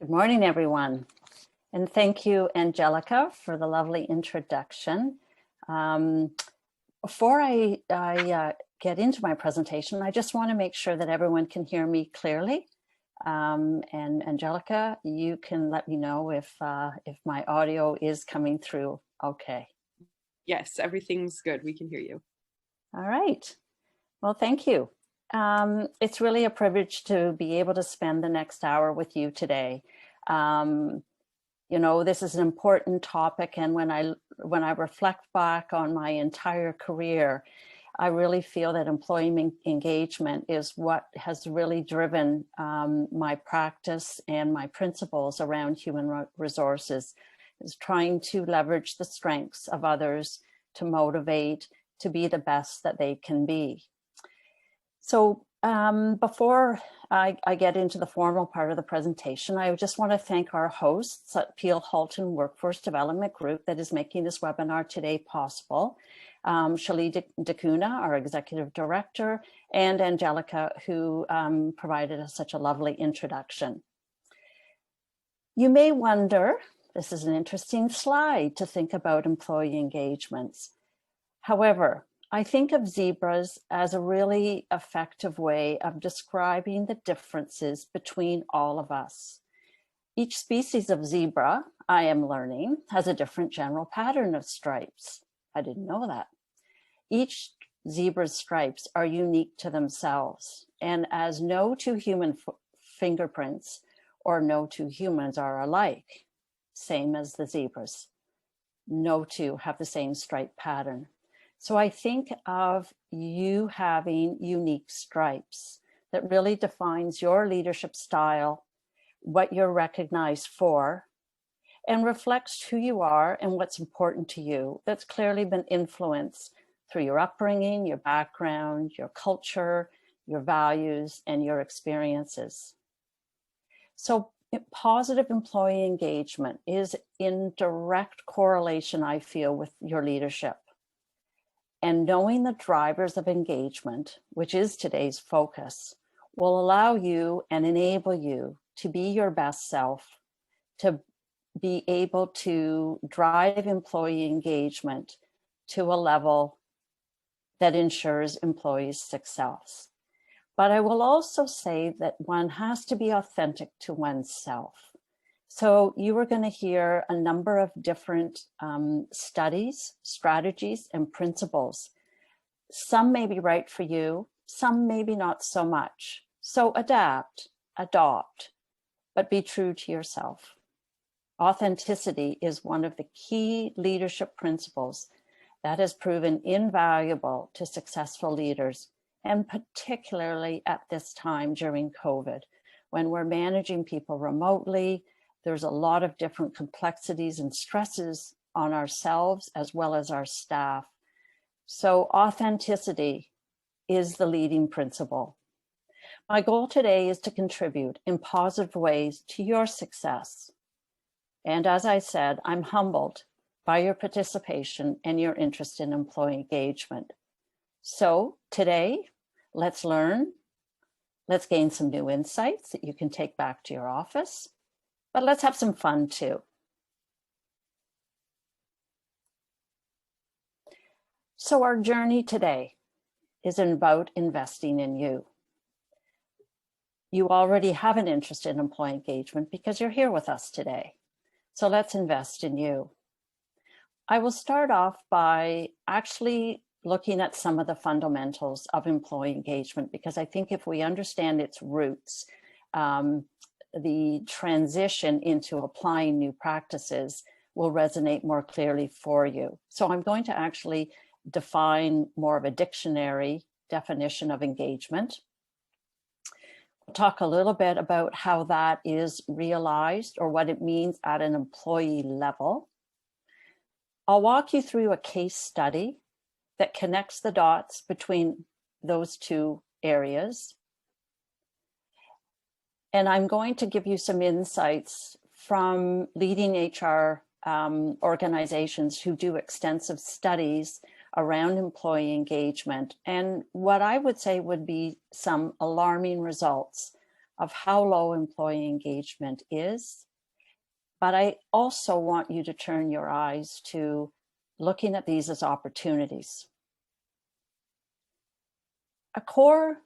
Good morning, everyone. And thank you, Angelica, for the lovely introduction. Before I get into my presentation, I just want to make sure that everyone can hear me clearly. And Angelica, you can let me know if my audio is coming through okay. Yes, everything's good. We can hear you. All right. Well, thank you. It's really a privilege to be able to spend the next hour with you today. You know, this is an important topic, and when I reflect back on my entire career, I really feel that employee engagement is what has really driven my practice and my principles around human resources, is trying to leverage the strengths of others to motivate, to be the best that they can be. So before I get into the formal part of the presentation, I just want to thank our hosts at Peel Halton Workforce Development Group that is making this webinar today possible. Shali Dacuna, our Executive Director, and Angelica, who provided us such a lovely introduction. You may wonder, this is an interesting slide to think about employee engagements. However, I think of zebras as a really effective way of describing the differences between all of us. Each species of zebra, I am learning, has a different general pattern of stripes. I didn't know that. Each zebra's stripes are unique to themselves, and as no two human fingerprints or no two humans are alike, same as the zebras. No two have the same stripe pattern. So I think of you having unique stripes that really defines your leadership style, what you're recognized for, and reflects who you are and what's important to you. That's clearly been influenced through your upbringing, your background, your culture, your values, and your experiences. So positive employee engagement is in direct correlation, I feel, with your leadership. And knowing the drivers of engagement, which is today's focus, will allow you and enable you to be your best self, to be able to drive employee engagement to a level that ensures employees' success. But I will also say that one has to be authentic to oneself. So you are going to hear a number of different studies, strategies, and principles. Some may be right for you, some maybe not so much. So adapt, adopt, but be true to yourself. Authenticity is one of the key leadership principles that has proven invaluable to successful leaders, and particularly at this time during COVID, when we're managing people remotely. There's a lot of different complexities and stresses on ourselves as well as our staff. So authenticity is the leading principle. My goal today is to contribute in positive ways to your success. And as I said, I'm humbled by your participation and your interest in employee engagement. So today, let's learn, let's gain some new insights that you can take back to your office. But let's have some fun too. So our journey today is about investing in you. You already have an interest in employee engagement because you're here with us today. So let's invest in you. I will start off by actually looking at some of the fundamentals of employee engagement, because I think if we understand its roots, the transition into applying new practices will resonate more clearly for you. So I'm going to actually define more of a dictionary definition of engagement. We'll talk a little bit about how that is realized or what it means at an employee level. I'll walk you through a case study that connects the dots between those two areas. And I'm going to give you some insights from leading HR organizations who do extensive studies around employee engagement, and what I would say would be some alarming results of how low employee engagement is, but I also want you to turn your eyes to looking at these as opportunities. A core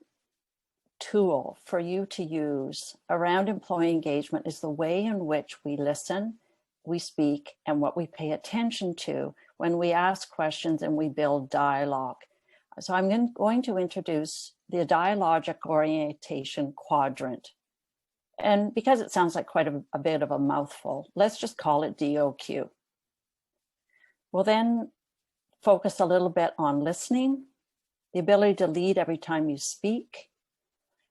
tool for you to use around employee engagement is the way in which we listen, we speak, and what we pay attention to when we ask questions and we build dialogue. So I'm going to introduce the dialogic orientation quadrant. And because it sounds like quite a bit of a mouthful, let's just call it DOQ. We'll then focus a little bit on listening, the ability to lead every time you speak,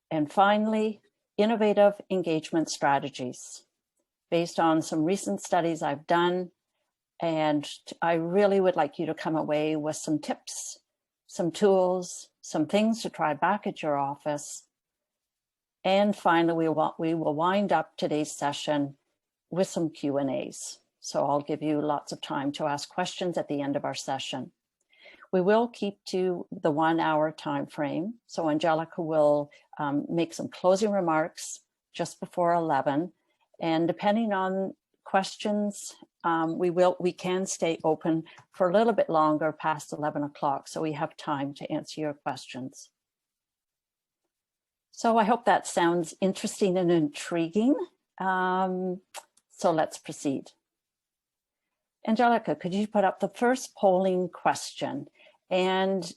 and finally, innovative engagement strategies based on some recent studies I've done. And I really would like you to come away with some tips, some tools, some things to try back at your office. And finally, we will wind up today's session with some Q&As. So I'll give you lots of time to ask questions at the end of our session. We will keep to the 1 hour time frame. So Angelica will make some closing remarks just before 11. And depending on questions, we can stay open for a little bit longer past 11 o'clock. So we have time to answer your questions. So I hope that sounds interesting and intriguing. So let's proceed. Angelica, could you put up the first polling question? And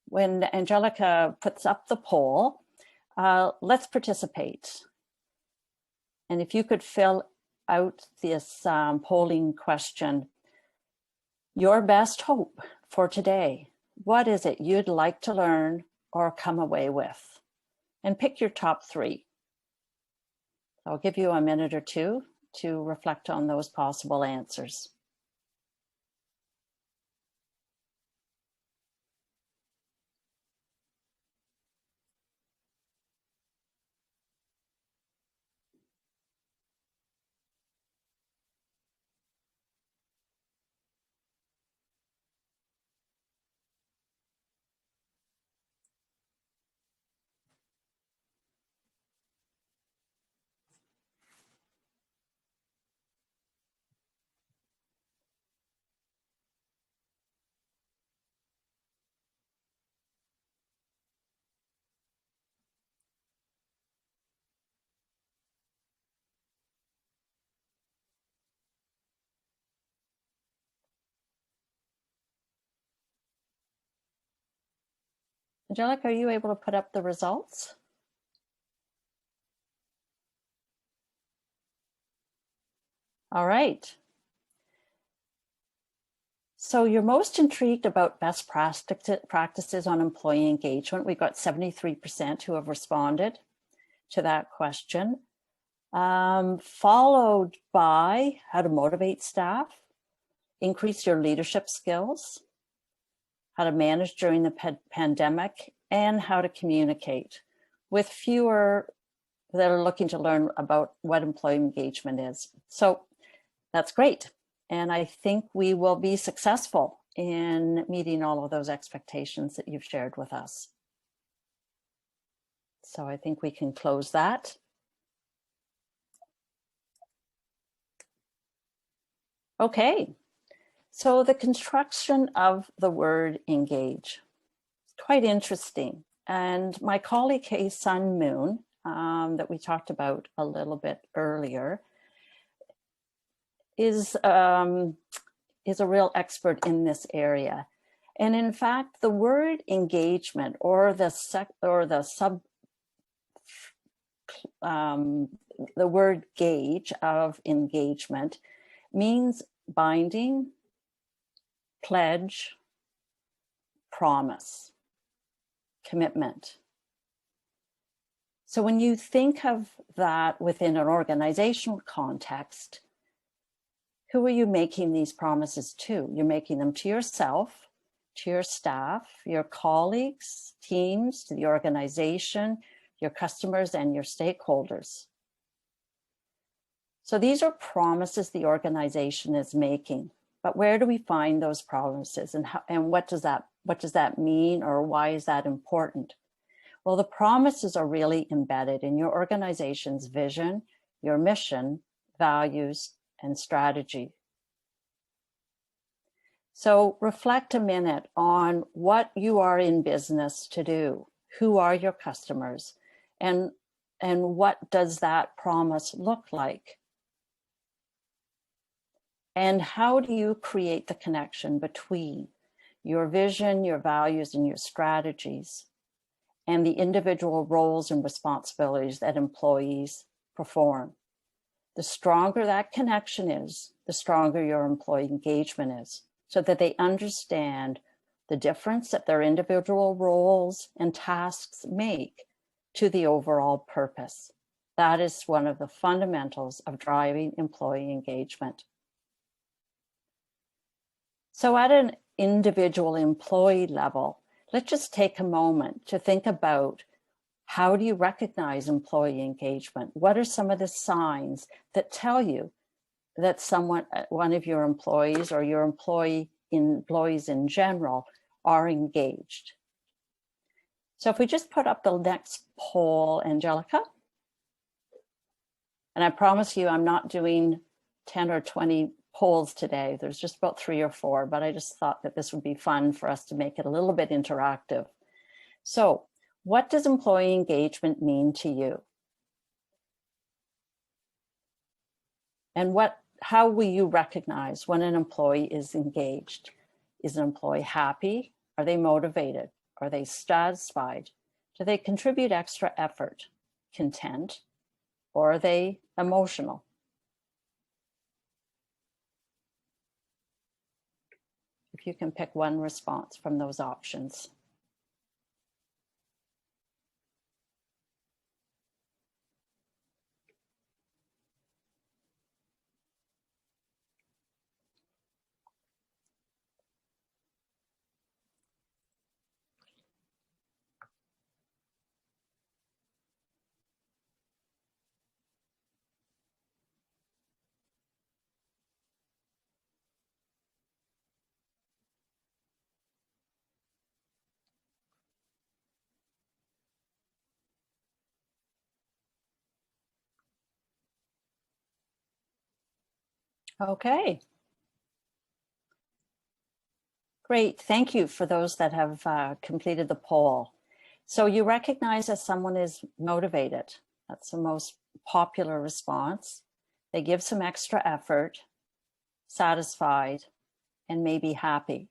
when Angelica puts up the poll, let's participate. And if you could fill out this polling question, your best hope for today, what is it you'd like to learn or come away with? And pick your top 3. I'll give you a minute or two to reflect on those possible answers. Angelica, are you able to put up the results? All right. So you're most intrigued about best practices on employee engagement. We've got 73% who have responded to that question, followed by how to motivate staff, increase your leadership skills, how to manage during the pandemic, and how to communicate, with fewer that are looking to learn about what employee engagement is. So that's great. And I think we will be successful in meeting all of those expectations that you've shared with us. So I think we can close that. Okay. So the construction of the word engage, quite interesting. And my colleague, Kay Sun Moon, that we talked about a little bit earlier, is a real expert in this area. And in fact, the word engagement or the word gauge of engagement means binding, pledge, promise, commitment. So when you think of that within an organizational context, who are you making these promises to? You're making them to yourself, to your staff, your colleagues, teams, to the organization, your customers, and your stakeholders. So these are promises the organization is making. But where do we find those promises, and what does that mean, or why is that important? Well, the promises are really embedded in your organization's vision, your mission, values, and strategy. So reflect a minute on what you are in business to do. Who are your customers? And what does that promise look like? And how do you create the connection between your vision, your values, and your strategies, and the individual roles and responsibilities that employees perform? The stronger that connection is, the stronger your employee engagement is, so that they understand the difference that their individual roles and tasks make to the overall purpose. That is one of the fundamentals of driving employee engagement. So at an individual employee level, let's just take a moment to think about, how do you recognize employee engagement? What are some of the signs that tell you that one of your employees or your employees in general are engaged? So if we just put up the next poll, Angelica, and I promise you I'm not doing 10 or 20 polls today. There's just about 3 or 4, but I just thought that this would be fun for us to make it a little bit interactive. So what does employee engagement mean to you? And how will you recognize when an employee is engaged? Is an employee happy? Are they motivated? Are they satisfied? Do they contribute extra effort, content, or are they emotional? If you can pick one response from those options. Okay. Great, thank you for those that have completed the poll. So you recognize that someone is motivated. That's the most popular response. They give some extra effort, satisfied, and maybe happy.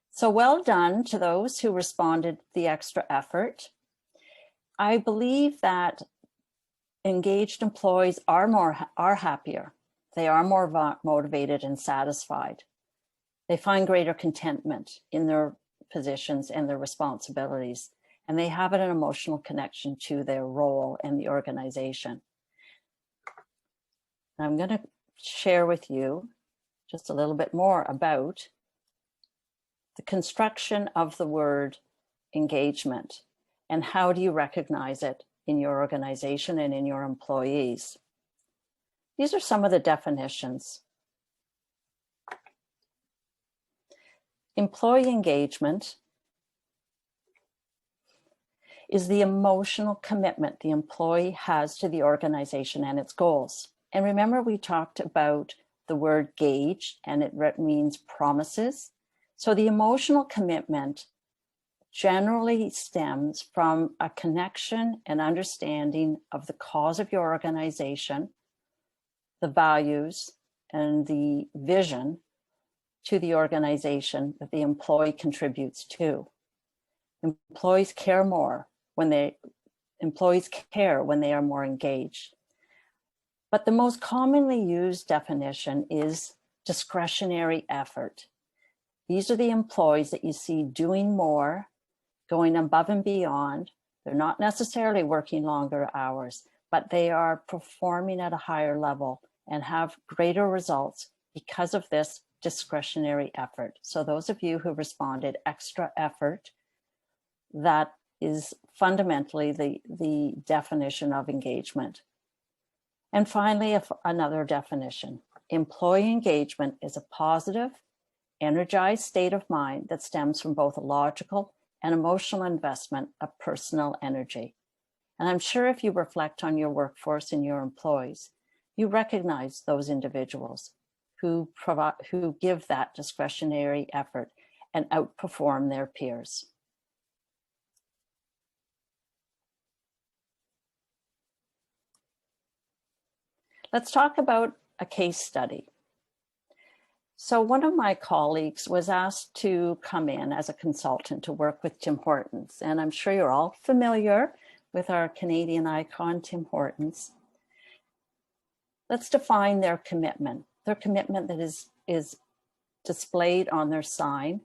So well done to those who responded the extra effort. I believe that engaged employees are happier. They are more motivated and satisfied. They find greater contentment in their positions and their responsibilities, and they have an emotional connection to their role and the organization. I'm going to share with you just a little bit more about the construction of the word engagement and how do you recognize it in your organization and in your employees. These are some of the definitions. Employee engagement is the emotional commitment the employee has to the organization and its goals. And remember, we talked about the word gauge, and it means promises. So the emotional commitment generally stems from a connection and understanding of the cause of your organization, the values and the vision to the organization that the employee contributes to. Employees care when they are more engaged. But the most commonly used definition is discretionary effort. These are the employees that you see doing more, going above and beyond. They're not necessarily working longer hours, but they are performing at a higher level and have greater results because of this discretionary effort. So those of you who responded extra effort, that is fundamentally the definition of engagement. And finally, another definition. Employee engagement is a positive, energized state of mind that stems from both a logical and emotional investment of personal energy. And I'm sure if you reflect on your workforce and your employees, you recognize those individuals who give that discretionary effort and outperform their peers. Let's talk about a case study. So one of my colleagues was asked to come in as a consultant to work with Tim Hortons. And I'm sure you're all familiar with our Canadian icon, Tim Hortons. Let's define their commitment. Their commitment that is displayed on their sign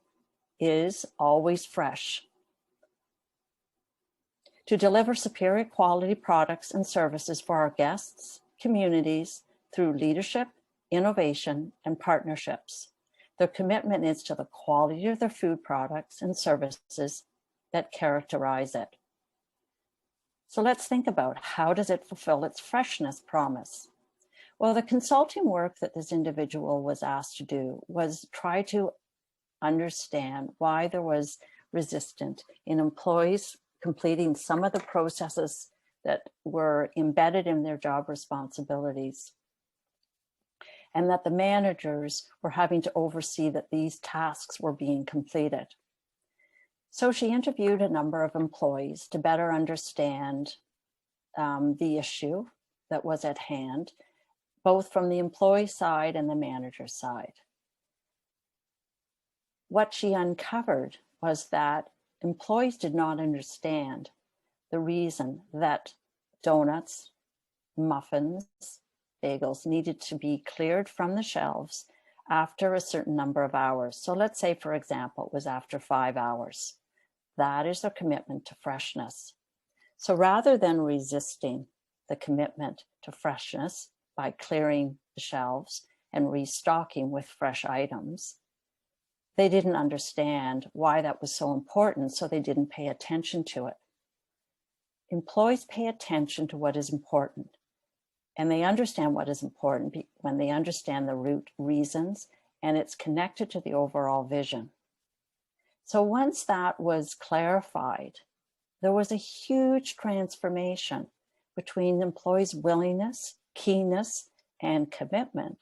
is always fresh. To deliver superior quality products and services for our guests, communities, through leadership, innovation, and partnerships. Their commitment is to the quality of their food products and services that characterize it. So let's think about, how does it fulfill its freshness promise? Well, the consulting work that this individual was asked to do was try to understand why there was resistance in employees completing some of the processes that were embedded in their job responsibilities, and that the managers were having to oversee that these tasks were being completed. So she interviewed a number of employees to better understand the issue that was at hand, both from the employee side and the manager side. What she uncovered was that employees did not understand the reason that donuts, muffins, bagels needed to be cleared from the shelves after a certain number of hours. So let's say, for example, it was after 5 hours. That is their commitment to freshness. So rather than resisting the commitment to freshness by clearing the shelves and restocking with fresh items, they didn't understand why that was so important, so they didn't pay attention to it. Employees pay attention to what is important, and they understand what is important when they understand the root reasons, and it's connected to the overall vision. So once that was clarified, there was a huge transformation between employees' willingness, keenness, and commitment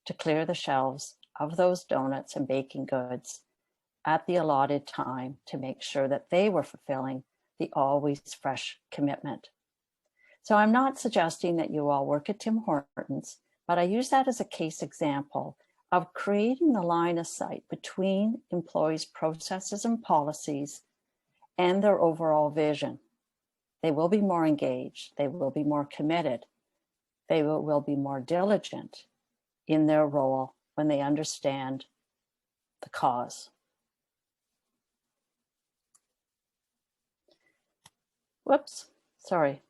to clear the shelves of those donuts and baking goods at the allotted time to make sure that they were fulfilling the always fresh commitment. So I'm not suggesting that you all work at Tim Hortons, but I use that as a case example of creating the line of sight between employees' processes and policies and their overall vision. They will be more engaged, they will be more committed, they will be more diligent in their role when they understand the cause. Whoops, sorry.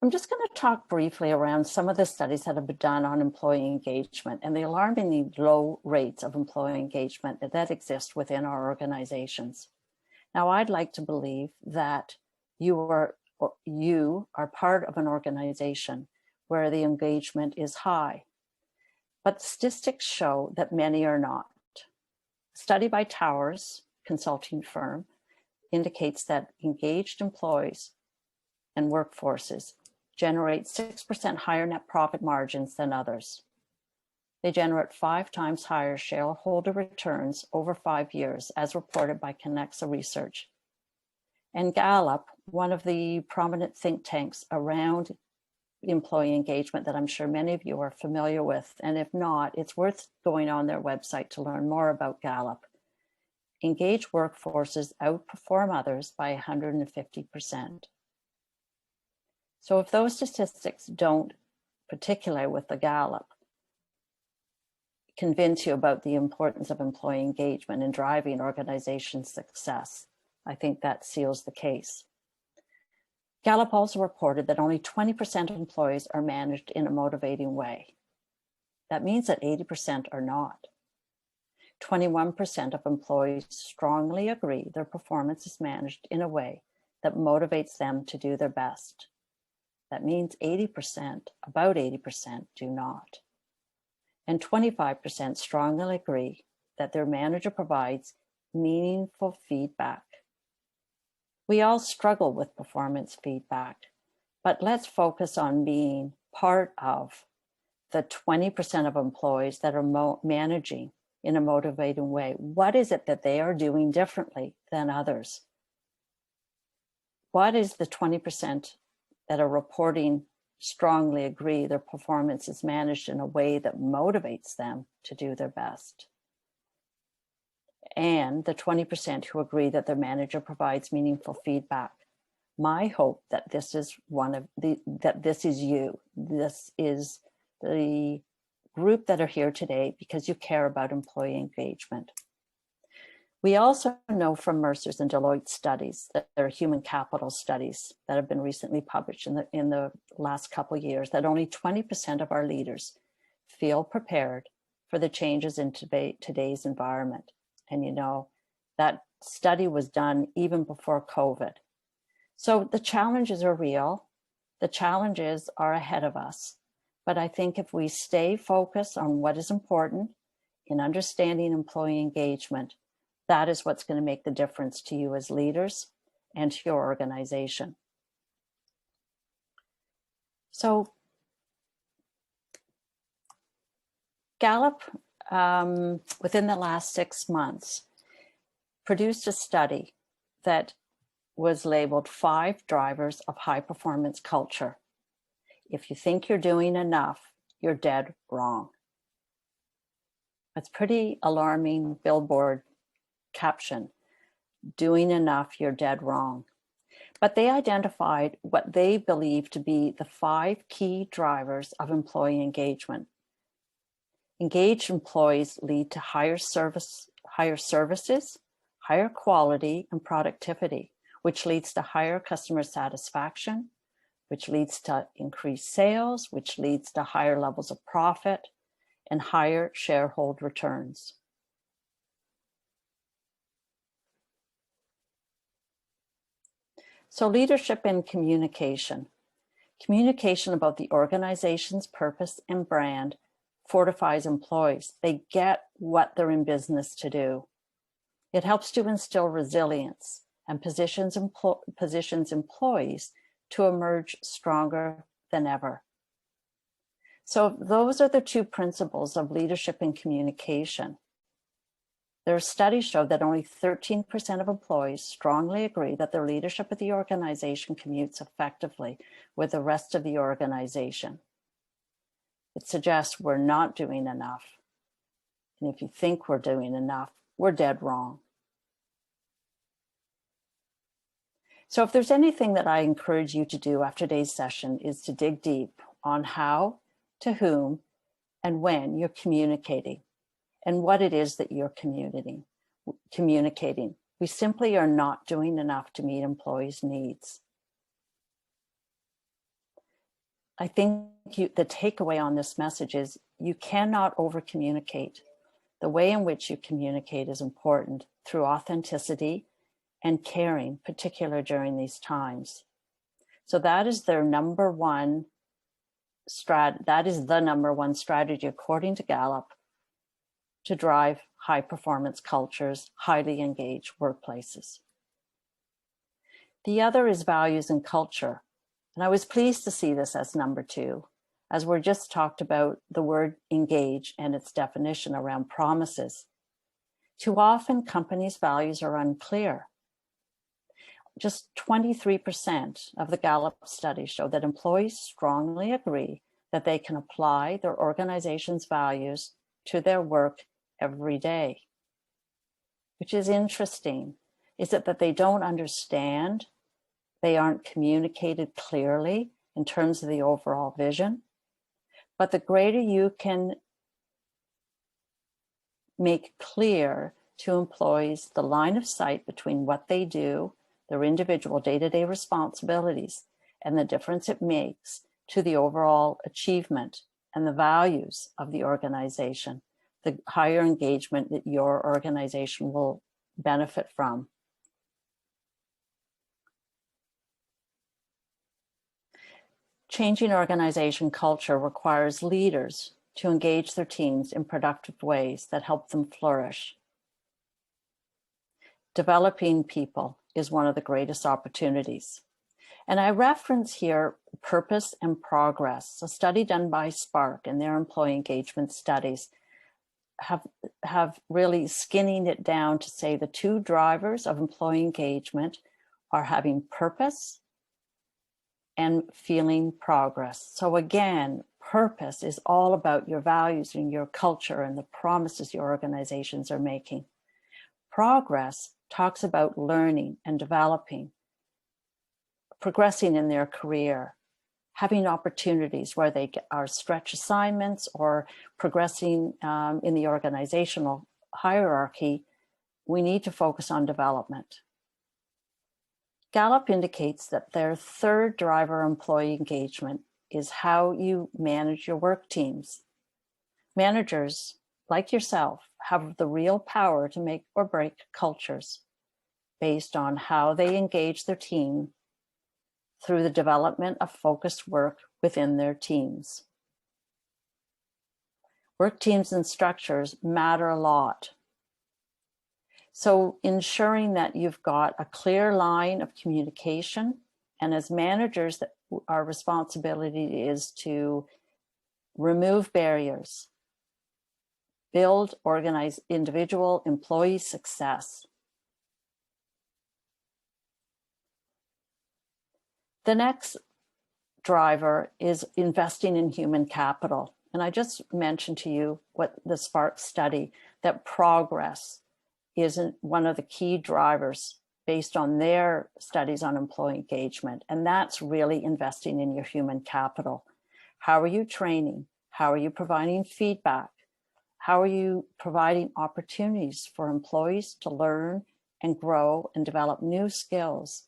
I'm just going to talk briefly around some of the studies that have been done on employee engagement and the alarmingly low rates of employee engagement that exist within our organizations. Now, I'd like to believe that you are part of an organization where the engagement is high, but statistics show that many are not. A study by Towers consulting firm indicates that engaged employees and workforces generate 6% higher net profit margins than others. They generate 5 times higher shareholder returns over 5 years, as reported by Connexa Research. And Gallup, one of the prominent think tanks around employee engagement that I'm sure many of you are familiar with, and if not, it's worth going on their website to learn more about Gallup. Engaged workforces outperform others by 150%. So if those statistics don't, particularly with the Gallup, convince you about the importance of employee engagement in driving organization success, I think that seals the case. Gallup also reported that only 20% of employees are managed in a motivating way. That means that 80% are not. 21% of employees strongly agree their performance is managed in a way that motivates them to do their best. That means 80%, about 80% do not. And 25% strongly agree that their manager provides meaningful feedback. We all struggle with performance feedback, but let's focus on being part of the 20% of employees that are managing in a motivating way. What is it that they are doing differently than others? What is the 20% that are reporting strongly agree their performance is managed in a way that motivates them to do their best? And the 20% who agree that their manager provides meaningful feedback. My hope that this is this is you. This is the group that are here today because you care about employee engagement. We also know from Mercer's and Deloitte studies that there are human capital studies that have been recently published in the last couple of years that only 20% of our leaders feel prepared for the changes in today's environment. And you know, that study was done even before COVID. So the challenges are real. The challenges are ahead of us. But I think if we stay focused on what is important in understanding employee engagement, that is what's going to make the difference to you as leaders and to your organization. So Gallup, within the last 6 months, produced a study that was labeled 5 drivers of high performance culture. If you think you're doing enough, you're dead wrong. That's pretty alarming billboard caption. Doing enough, you're dead wrong. But they identified what they believe to be the 5 key drivers of employee engagement. Engaged employees lead to higher services, higher quality and productivity, which leads to higher customer satisfaction, which leads to increased sales, which leads to higher levels of profit and higher shareholder returns. So leadership and communication. Communication about the organization's purpose and brand fortifies employees. They get what they're in business to do. It helps to instill resilience and positions employees to emerge stronger than ever. So those are the 2 principles of leadership and communication. Their studies show that only 13% of employees strongly agree that their leadership of the organization commutes effectively with the rest of the organization. It suggests we're not doing enough. And if you think we're doing enough, we're dead wrong. So if there's anything that I encourage you to do after today's session is to dig deep on how, to whom, and when you're communicating and what it is that you're communicating. We simply are not doing enough to meet employees' needs. I think the takeaway on this message is you cannot over-communicate. The way in which you communicate is important through authenticity and caring, particularly during these times. So that is their number one that is the number one strategy, according to Gallup, to drive high performance cultures, highly engaged workplaces. The other is values and culture. And I was pleased to see this as number 2, as we're just talked about the word engage and its definition around promises. Too often companies' values are unclear. Just 23% of the Gallup study show that employees strongly agree that they can apply their organization's values to their work every day. Which is interesting. Is it that they don't understand? They aren't communicated clearly in terms of the overall vision? But the greater you can make clear to employees the line of sight between what they do, their individual day-to-day responsibilities, and the difference it makes to the overall achievement and the values of the organization, the higher engagement that your organization will benefit from. Changing organization culture requires leaders to engage their teams in productive ways that help them flourish. Developing people is one of the greatest opportunities. And I reference here purpose and progress. A study done by Spark and their employee engagement studies have really skinning it down to say the two drivers of employee engagement are having purpose and feeling progress. So again, purpose is all about your values and your culture and the promises your organizations are making. Progress talks about learning and developing, progressing in their career, having opportunities where they are stretch assignments or progressing in the organizational hierarchy. We need to focus on development. Gallup indicates that their third driver of employee engagement is how you manage your work teams. Managers, like yourself, have the real power to make or break cultures based on how they engage their team through the development of focused work within their teams. Work teams and structures matter a lot. So ensuring that you've got a clear line of communication, and as managers, that our responsibility is to remove barriers, build, organize individual employee success. The next driver is investing in human capital. And I just mentioned to you what the Spark study, that progress isn't one of the key drivers based on their studies on employee engagement. And that's really investing in your human capital. How are you training? How are you providing feedback? How are you providing opportunities for employees to learn and grow and develop new skills?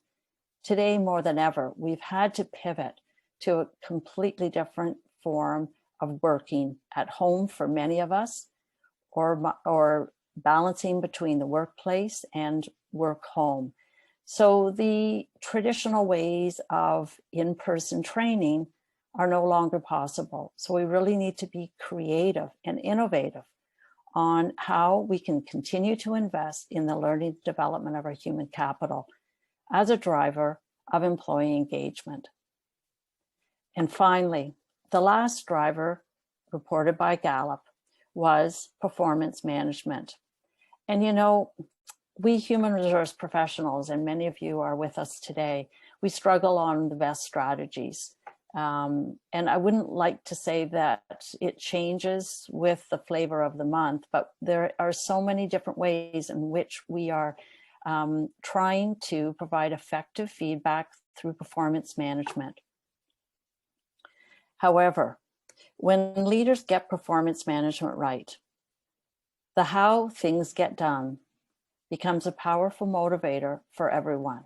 Today, more than ever, we've had to pivot to a completely different form of working at home for many of us, or balancing between the workplace and work home. So the traditional ways of in-person training are no longer possible. So we really need to be creative and innovative on how we can continue to invest in the learning development of our human capital as a driver of employee engagement. And finally, the last driver reported by Gallup was performance management. And you know, we human resource professionals, and many of you are with us today, we struggle on the best strategies. And I wouldn't like to say that it changes with the flavor of the month, but there are so many different ways in which we are trying to provide effective feedback through performance management. However, when leaders get performance management right, the how things get done becomes a powerful motivator for everyone.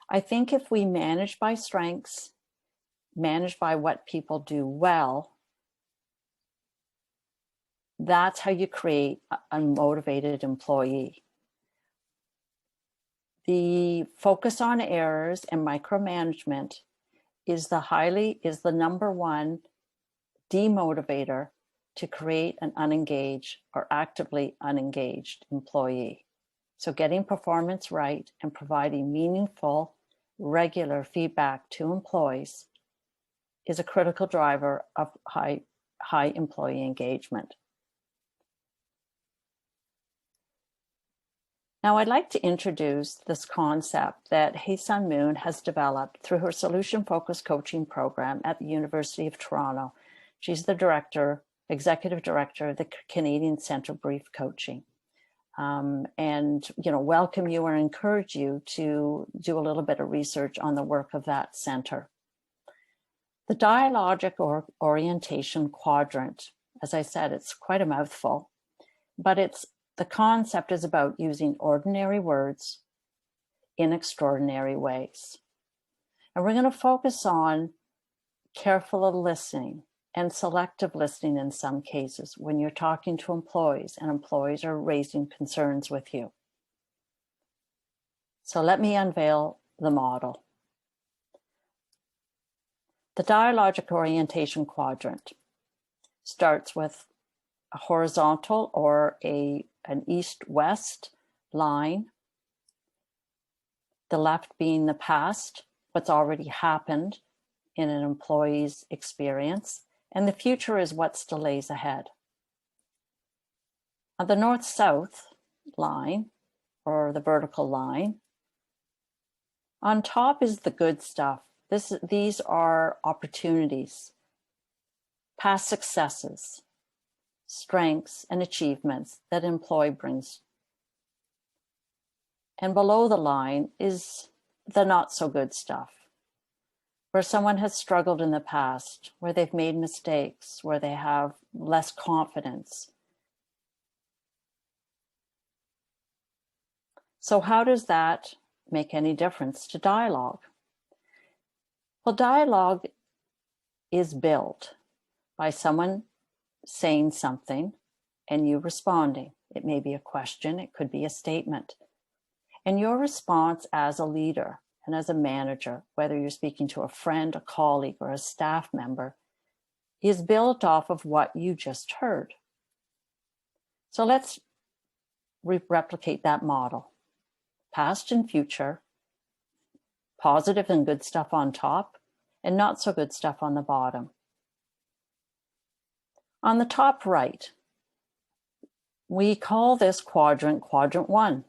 I think if we manage by strengths, manage by what people do well, that's how you create a motivated employee. The focus on errors and micromanagement is the number one demotivator to create an unengaged or actively unengaged employee. So getting performance right and providing meaningful, regular feedback to employees is a critical driver of high employee engagement. Now, I'd like to introduce this concept that Hae-Sun Moon has developed through her solution-focused coaching program at the University of Toronto. She's the executive director of the Canadian Centre Brief Coaching. And welcome you and encourage you to do a little bit of research on the work of that center. The Dialogic orientation quadrant, as I said, it's quite a mouthful, but the concept is about using ordinary words in extraordinary ways. And we're going to focus on careful listening and selective listening in some cases when you're talking to employees and employees are raising concerns with you. So let me unveil the model. The Dialogic orientation quadrant starts with a horizontal or an east-west line, the left being the past, what's already happened in an employee's experience, and the future is what still lays ahead. On the north-south line, or the vertical line, on top is the good stuff. These are opportunities, past successes, strengths, and achievements that an employee brings. And below the line is the not so good stuff, where someone has struggled in the past, where they've made mistakes, where they have less confidence. So how does that make any difference to dialogue? Well, dialogue is built by someone saying something and you responding. It may be a question, it could be a statement. And your response as a leader and as a manager, whether you're speaking to a friend, a colleague, or a staff member, is built off of what you just heard. So let's replicate that model. Past and future, positive and good stuff on top, and not so good stuff on the bottom. On the top right, we call this quadrant, quadrant 1,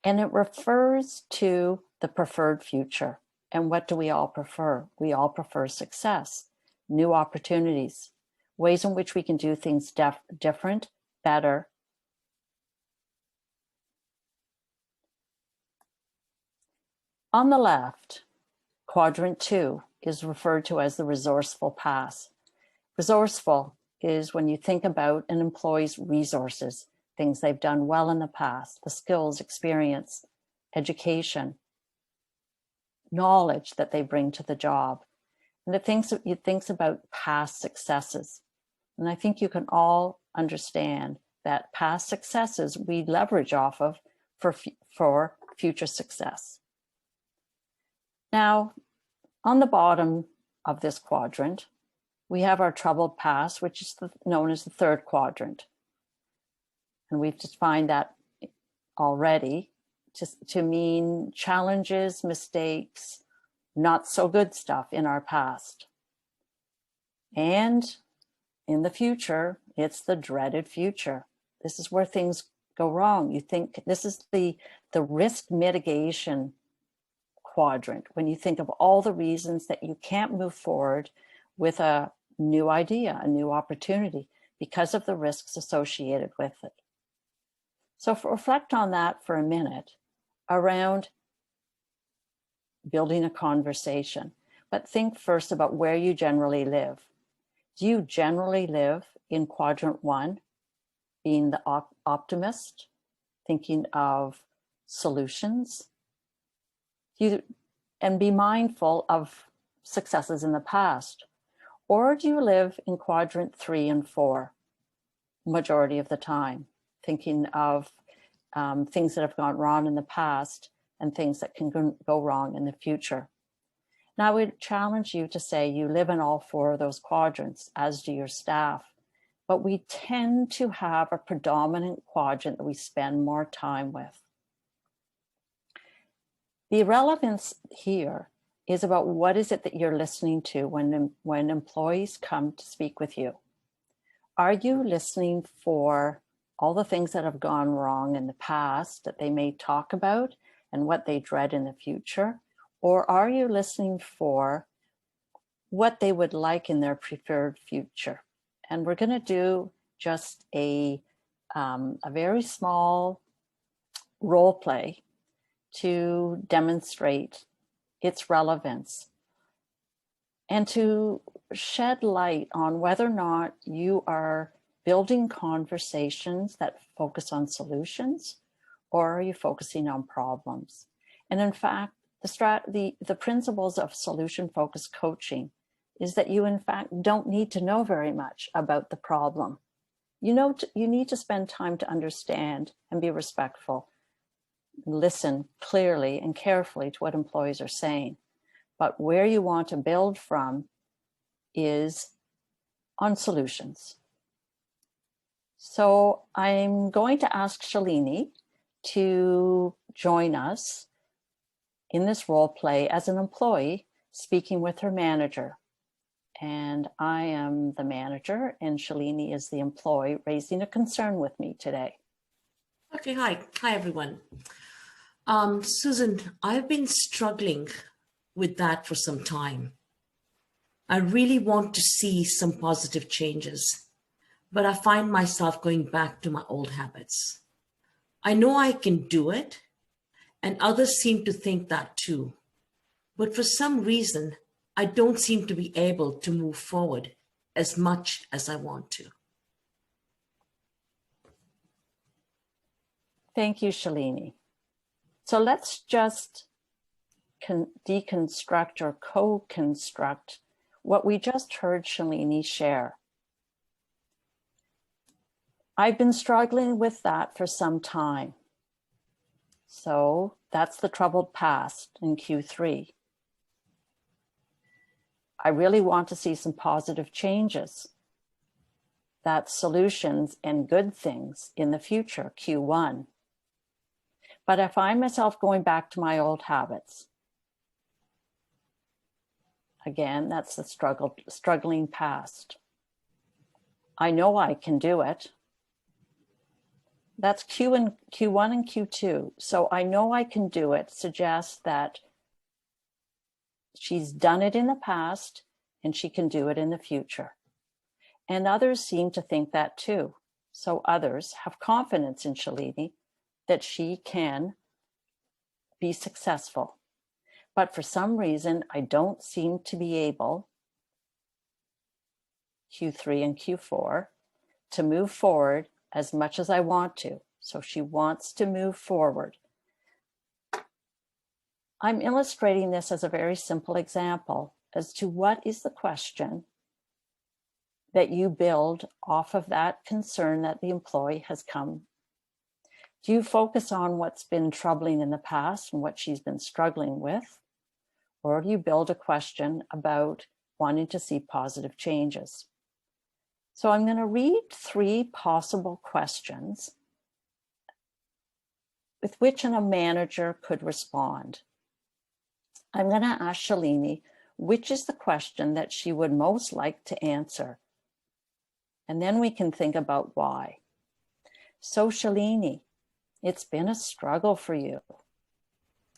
and it refers to the preferred future. And what do we all prefer? We all prefer success, new opportunities, ways in which we can do things different, better. On the left, quadrant 2 is referred to as the resourceful pass. Resourceful is when you think about an employee's resources, things they've done well in the past, the skills, experience, education, knowledge that they bring to the job. And it thinks about past successes. And I think you can all understand that past successes we leverage off of for future success. Now, on the bottom of this quadrant, we have our troubled past, which is known as the third quadrant. And we've defined that already to mean challenges, mistakes, not so good stuff in our past. And in the future, it's the dreaded future. This is where things go wrong. You think this is the risk mitigation quadrant, when you think of all the reasons that you can't move forward with a new idea, a new opportunity, because of the risks associated with it. So reflect on that for a minute around building a conversation, but think first about where you generally live. Do you generally live in quadrant 1, being the optimist, thinking of solutions? And be mindful of successes in the past? Or do you live in quadrant 3 and 4, majority of the time, thinking of things that have gone wrong in the past and things that can go wrong in the future? Now, I would challenge you to say you live in all 4 of those quadrants, as do your staff. But we tend to have a predominant quadrant that we spend more time with. The relevance here is about what is it that you're listening to when employees come to speak with you. Are you listening for all the things that have gone wrong in the past that they may talk about and what they dread in the future? Or are you listening for what they would like in their preferred future? And we're going to do just a very small role play to demonstrate its relevance and to shed light on whether or not you are building conversations that focus on solutions, or are you focusing on problems? And in fact, the principles of solution-focused coaching is that you in fact don't need to know very much about the problem. You need to spend time to understand and be respectful, listen clearly and carefully to what employees are saying. But where you want to build from is on solutions. So I'm going to ask Shalini to join us in this role play as an employee speaking with her manager. And I am the manager and Shalini is the employee raising a concern with me today. Okay, hi everyone. Susan, I've been struggling with that for some time. I really want to see some positive changes, but I find myself going back to my old habits. I know I can do it, and others seem to think that too. But for some reason, I don't seem to be able to move forward as much as I want to. Thank you, Shalini. So let's just deconstruct or co-construct what we just heard Shalini share. I've been struggling with that for some time. So that's the troubled past in Q3. I really want to see some positive changes. That's solutions and good things in the future, Q1. But I find myself going back to my old habits. Again, that's the struggling past. I know I can do it. That's Q1 and Q2. So I know I can do it suggests that she's done it in the past and she can do it in the future. And others seem to think that too. So others have confidence in Shalini that she can be successful. But for some reason, I don't seem to be able, Q3 and Q4, to move forward as much as I want to. So she wants to move forward. I'm illustrating this as a very simple example as to what is the question that you build off of that concern that the employee has come. Do you focus on what's been troubling in the past and what she's been struggling with? Or do you build a question about wanting to see positive changes? So I'm going to read 3 possible questions with which a manager could respond. I'm going to ask Shalini which is the question that she would most like to answer. And then we can think about why. So Shalini, it's been a struggle for you.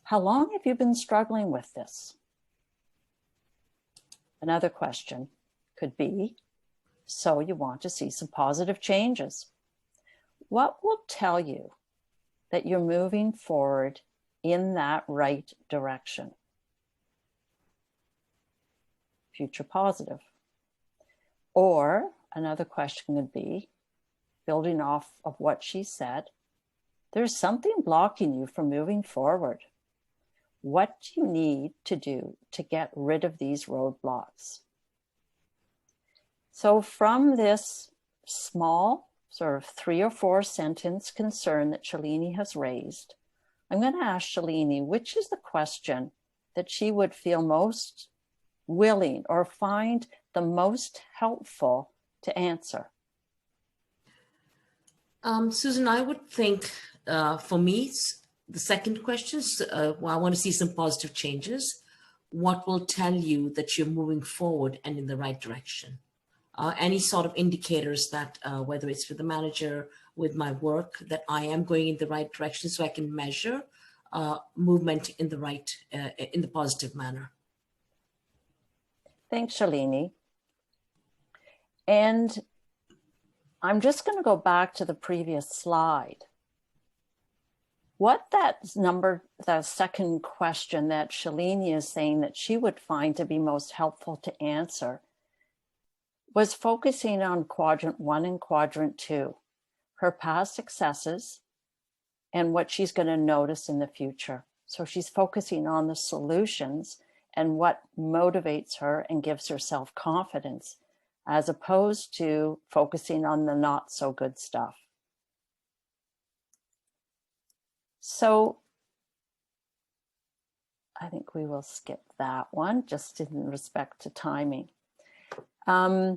How long have you been struggling with this? Another question could be, so you want to see some positive changes. What will tell you that you're moving forward in that right direction? Future positive. Or another question would be, building off of what she said, there's something blocking you from moving forward. What do you need to do to get rid of these roadblocks? So from this small sort of 3 or 4 sentence concern that Shalini has raised, I'm going to ask Shalini, which is the question that she would feel most willing or find the most helpful to answer? Susan, I would think for me, the second question is, well, I want to see some positive changes. What will tell you that you're moving forward and in the right direction? Any sort of indicators that whether it's with the manager, with my work, that I am going in the right direction so I can measure movement in the positive manner. Thanks, Shalini. And I'm just going to go back to the previous slide. What the second question that Shalini is saying that she would find to be most helpful to answer was focusing on quadrant 1 and quadrant 2, her past successes and what she's going to notice in the future. So she's focusing on the solutions and what motivates her and gives her self-confidence, as opposed to focusing on the not so good stuff. So I think we will skip that one just in respect to timing. I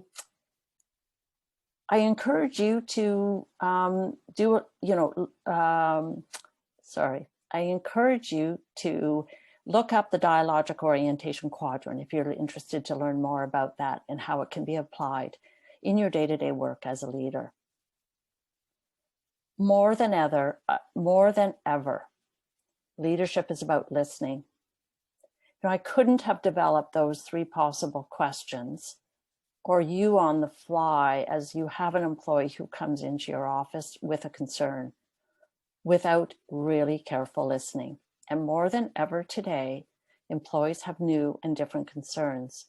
encourage you to sorry, I encourage you to look up the Dialogic Orientation Quadrant if you're interested to learn more about that and how it can be applied in your day-to-day work as a leader. More than ever, leadership is about listening. You know, I couldn't have developed those 3 possible questions, or you on the fly as you have an employee who comes into your office with a concern, without really careful listening. And more than ever today, employees have new and different concerns.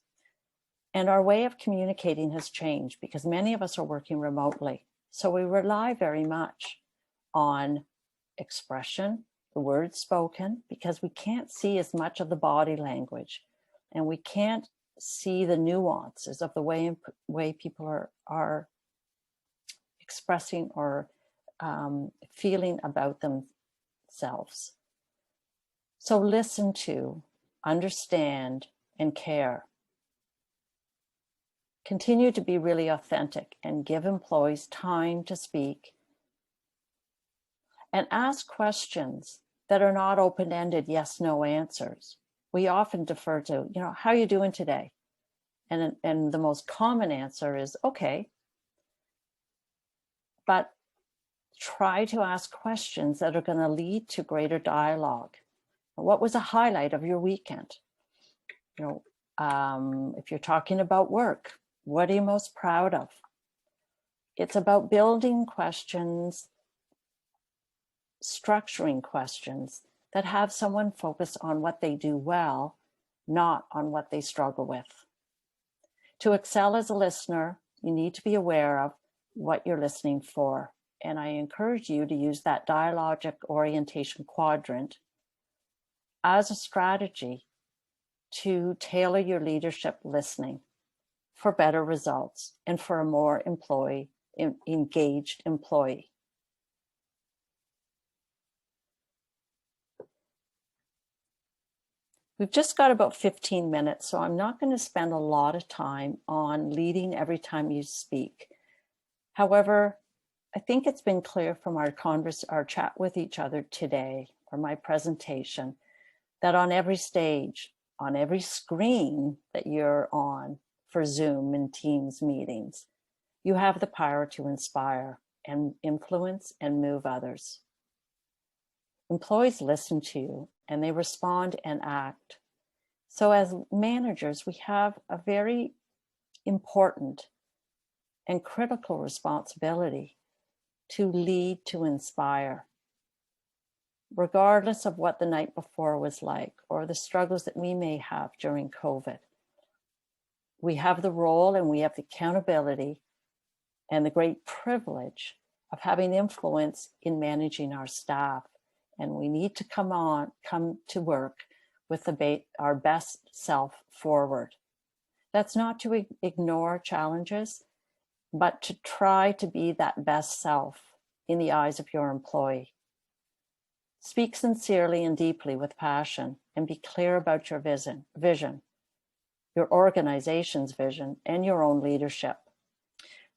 And our way of communicating has changed because many of us are working remotely. So we rely very much on expression, the words spoken, because we can't see as much of the body language and we can't see the nuances of the way people are expressing or feeling about themselves. So listen to, understand, and care. Continue to be really authentic and give employees time to speak. And ask questions that are not open-ended yes/no answers. We often defer to, you know, how are you doing today? And the most common answer is, okay. But try to ask questions that are going to lead to greater dialogue. What was a highlight of your weekend? You know, if you're talking about work, what are you most proud of? It's about building questions, structuring questions that have someone focus on what they do well, not on what they struggle with. To excel as a listener, you need to be aware of what you're listening for. And I encourage you to use that Dialogic Orientation Quadrant as a strategy to tailor your leadership listening for better results and for a more engaged employee. We've just got about 15 minutes, so I'm not going to spend a lot of time on leading every time you speak. However, I think it's been clear from our chat with each other today, or my presentation, that on every stage, on every screen that you're on for Zoom and Teams meetings, you have the power to inspire and influence and move others. Employees listen to you and they respond and act. So as managers, we have a very important and critical responsibility to lead, to inspire, regardless of what the night before was like or the struggles that we may have during COVID. We have the role and we have the accountability and the great privilege of having influence in managing our staff. And we need to come to work with our best self forward. That's not to ignore challenges, but to try to be that best self in the eyes of your employee. Speak sincerely and deeply with passion and be clear about your vision, your organization's vision, and your own leadership.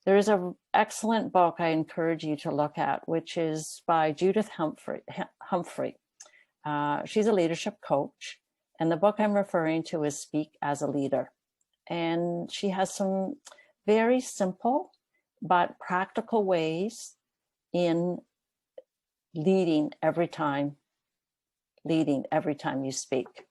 There is an excellent book I encourage you to look at, which is by Judith Humphrey. She's a leadership coach, and the book I'm referring to is Speak as a Leader. And she has some very simple but practical ways in leading every time you speak.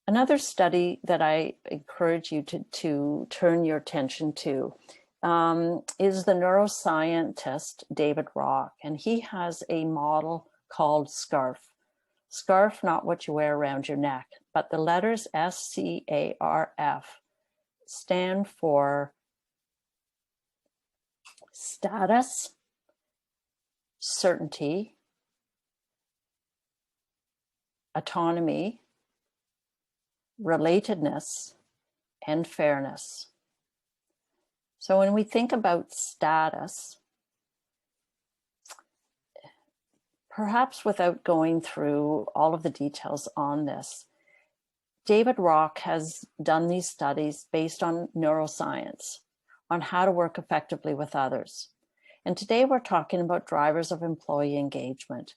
Another study that I encourage you to turn your attention to is the neuroscientist David Rock, and he has a model called SCARF. SCARF, not what you wear around your neck, but the letters SCARF stand for status, certainty, autonomy, relatedness, and fairness. So when we think about status, perhaps without going through all of the details on this, David Rock has done these studies based on neuroscience, on how to work effectively with others. And today we're talking about drivers of employee engagement.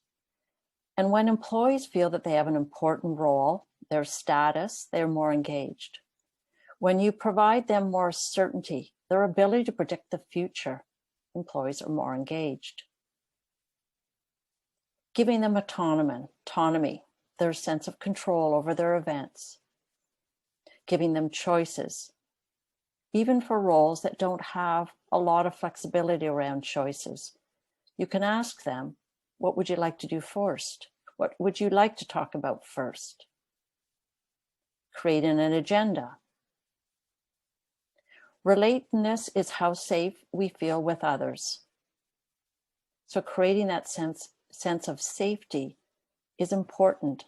And when employees feel that they have an important role, their status, they're more engaged. When you provide them more certainty, their ability to predict the future, employees are more engaged. Giving them autonomy, their sense of control over their events. Giving them choices, even for roles that don't have a lot of flexibility around choices. You can ask them, what would you like to do first? What would you like to talk about first? Creating an agenda. Relatedness is how safe we feel with others. So creating that sense of safety is important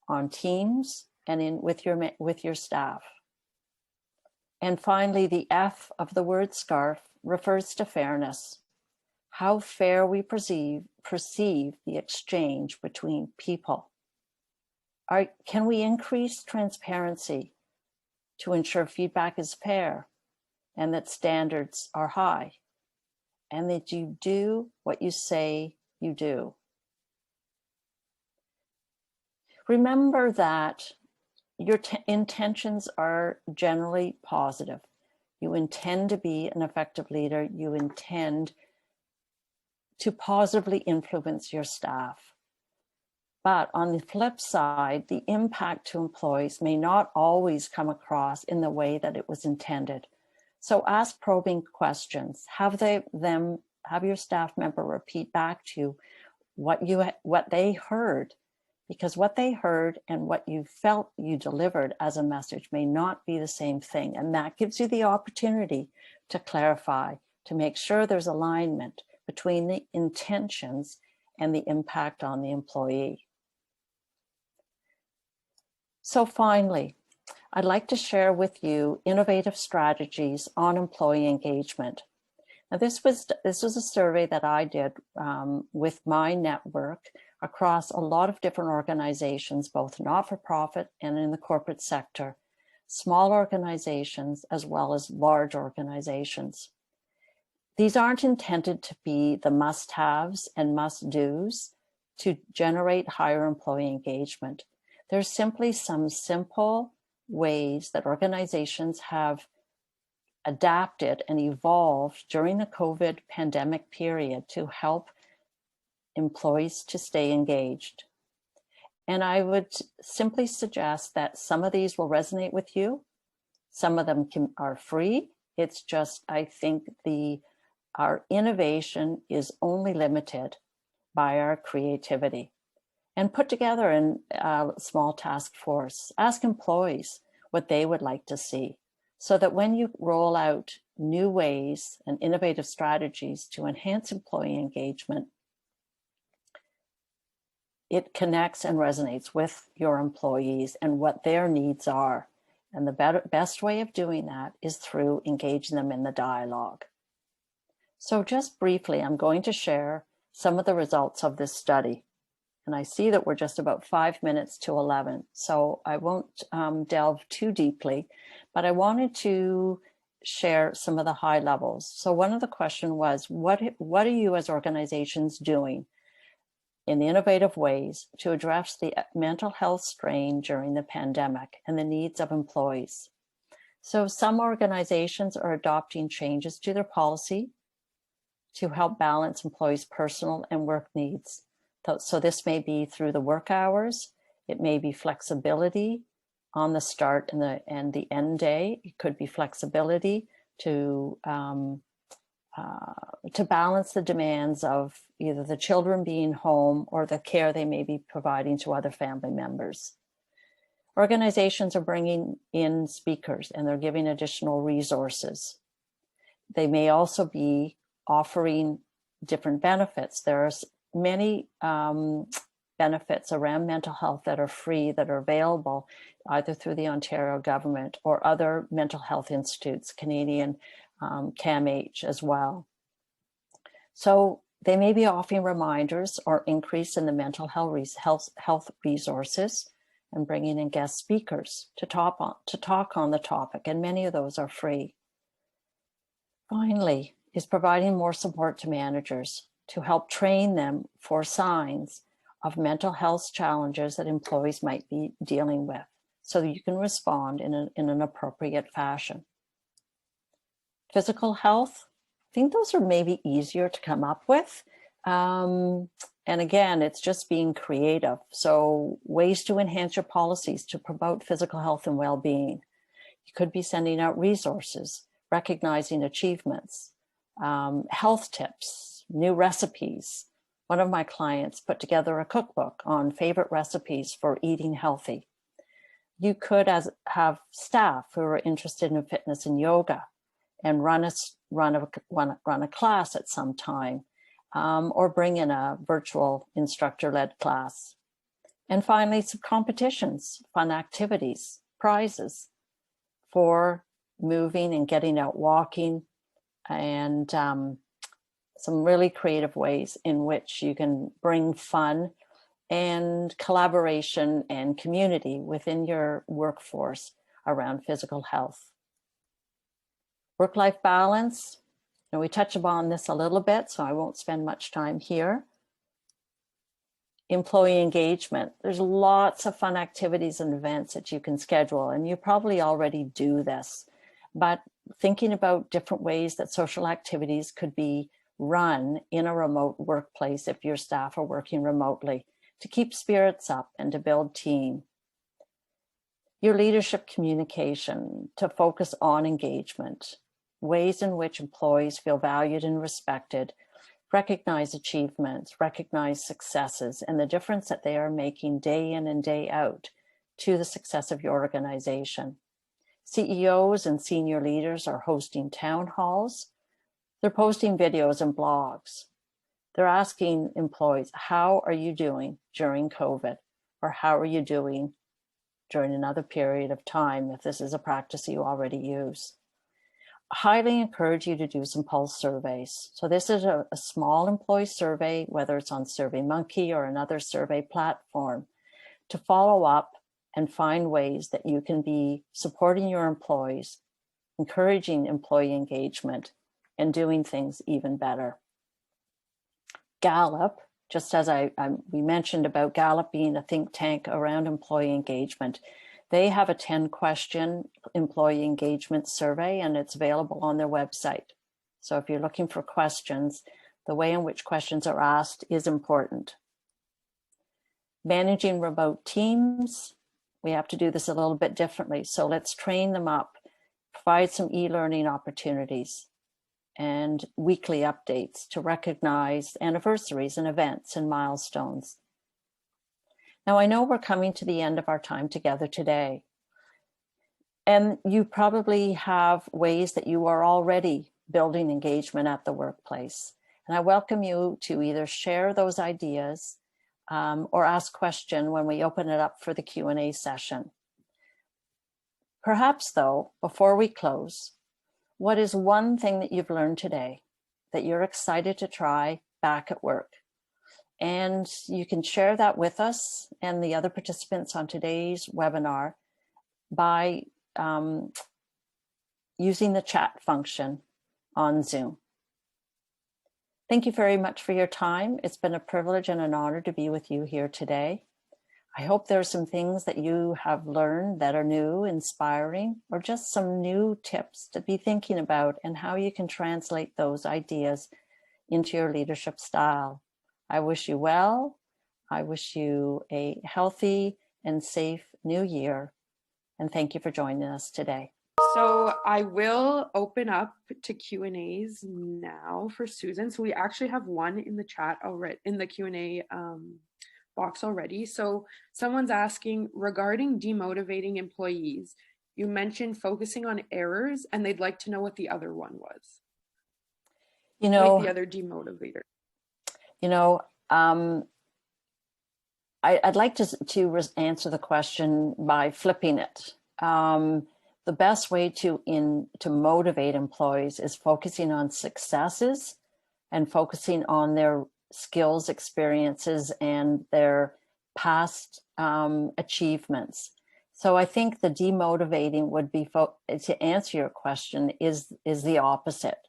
on teams and with your staff. And finally, the F of the word SCARF refers to fairness. How fair we perceive the exchange between people. Can we increase transparency to ensure feedback is fair and that standards are high and that you do what you say you do? Remember that your intentions are generally positive. You intend to be an effective leader. You intend to positively influence your staff. But on the flip side, the impact to employees may not always come across in the way that it was intended. So ask probing questions. Have your staff member repeat back to you what they heard, because what they heard and what you felt you delivered as a message may not be the same thing. And that gives you the opportunity to clarify, to make sure there's alignment between the intentions and the impact on the employee. So finally, I'd like to share with you innovative strategies on employee engagement. Now, this was a survey that I did with my network across a lot of different organizations, both not-for-profit and in the corporate sector, small organizations as well as large organizations. These aren't intended to be the must-haves and must-dos to generate higher employee engagement. There's simply some simple ways that organizations have adapted and evolved during the COVID pandemic period to help employees to stay engaged. And I would simply suggest that some of these will resonate with you. Some of them are free. It's just, I think our innovation is only limited by our creativity. And put together in a small task force. Ask employees what they would like to see, so that when you roll out new ways and innovative strategies to enhance employee engagement, it connects and resonates with your employees and what their needs are. And the best way of doing that is through engaging them in the dialogue. So just briefly, I'm going to share some of the results of this study. And I see that we're just about 5 minutes to 11, so I won't delve too deeply, but I wanted to share some of the high levels. So one of the questions was, what are you as organizations doing in innovative ways to address the mental health strain during the pandemic and the needs of employees? So some organizations are adopting changes to their policy to help balance employees' personal and work needs. So this may be through the work hours, it may be flexibility on the start and the end day. It could be flexibility to balance the demands of either the children being home or the care they may be providing to other family members. Organizations are bringing in speakers and they're giving additional resources. They may also be offering different benefits. There are many benefits around mental health that are free, that are available either through the Ontario government or other mental health institutes, Canadian CAMH as well. So they may be offering reminders or increase in the mental health resources and bringing in guest speakers to talk on the topic, and many of those are free. Finally, is providing more support to managers to help train them for signs of mental health challenges that employees might be dealing with, so that you can respond in an appropriate fashion. Physical health, I think those are maybe easier to come up with. And again, it's just being creative. So ways to enhance your policies to promote physical health and well-being. You could be sending out resources, recognizing achievements, health tips, new recipes. One of my clients put together a cookbook on favorite recipes for eating healthy. You could have staff who are interested in fitness and yoga and run a class at some time, or bring in a virtual instructor-led class. And finally, some competitions, fun activities, prizes for moving and getting out walking, and some really creative ways in which you can bring fun and collaboration and community within your workforce around physical health. Work-life balance, and we touch upon this a little bit, so I won't spend much time here. Employee engagement, there's lots of fun activities and events that you can schedule, and you probably already do this, but thinking about different ways that social activities could be run in a remote workplace if your staff are working remotely, to keep spirits up and to build team. Your leadership communication, to focus on engagement, ways in which employees feel valued and respected, recognize achievements, recognize successes, and the difference that they are making day in and day out to the success of your organization. CEOs and senior leaders are hosting town halls. They're posting videos and blogs. They're asking employees, how are you doing during COVID? Or how are you doing during another period of time, if this is a practice you already use? I highly encourage you to do some pulse surveys. So this is a small employee survey, whether it's on SurveyMonkey or another survey platform, to follow up and find ways that you can be supporting your employees, encouraging employee engagement, and doing things even better. Gallup, just as we mentioned about Gallup being a think tank around employee engagement, they have a 10-question employee engagement survey, and it's available on their website. So if you're looking for questions, the way in which questions are asked is important. Managing remote teams, we have to do this a little bit differently. So let's train them up, provide some e-learning opportunities and weekly updates to recognize anniversaries and events and milestones. Now, I know we're coming to the end of our time together today, and you probably have ways that you are already building engagement at the workplace. And I welcome you to either share those ideas or ask questions when we open it up for the Q&A session. Perhaps though, before we close, what is one thing that you've learned today that you're excited to try back at work? And you can share that with us and the other participants on today's webinar by using the chat function on Zoom. Thank you very much for your time. It's been a privilege and an honor to be with you here today. I hope there are some things that you have learned that are new, inspiring, or just some new tips to be thinking about and how you can translate those ideas into your leadership style. I wish you well. I wish you a healthy and safe new year. And thank you for joining us today. So I will open up to Q&As now for Susan. So we actually have one in the chat already, in the Q&A box already. So someone's asking, regarding demotivating employees, you mentioned focusing on errors, and they'd like to know what the other one was. You know, like the other demotivator. You know, I'd like to answer the question by flipping it. The best way to motivate employees is focusing on successes and focusing on their skills, experiences, and their past achievements. So I think the demotivating would be, to answer your question, is the opposite.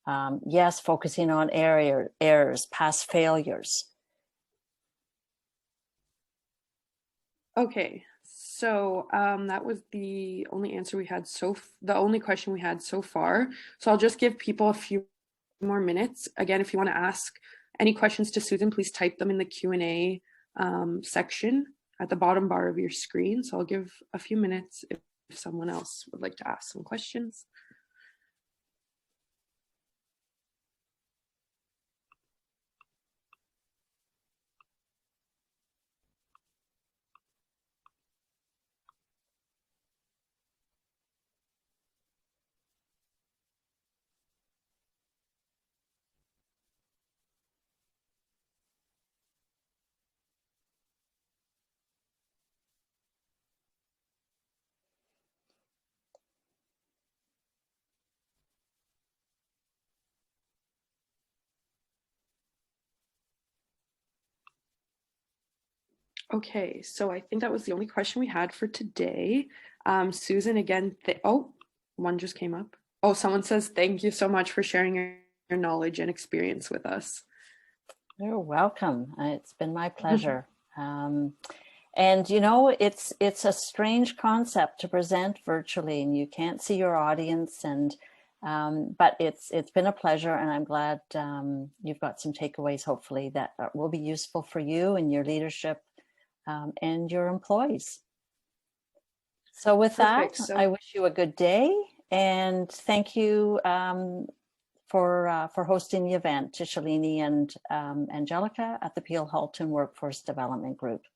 Yes, focusing on errors, past failures. Okay, so that was the only answer we had the only question we had so far. So I'll just give people a few more minutes. Again, if you want to ask any questions to Susan, please type them in the Q&A section at the bottom bar of your screen. So I'll give a few minutes if someone else would like to ask some questions. Okay, so I think that was the only question we had for today. Susan, again, oh, one just came up. Oh, someone says, thank you so much for sharing your knowledge and experience with us. You're welcome. It's been my pleasure. And you know, it's a strange concept to present virtually, and you can't see your audience. And but it's been a pleasure, and I'm glad you've got some takeaways, hopefully, that will be useful for you and your leadership and your employees. So with Perfect. that, I wish you a good day, and thank you for hosting the event to Shalini and Angelica at the Peel Halton Workforce Development Group.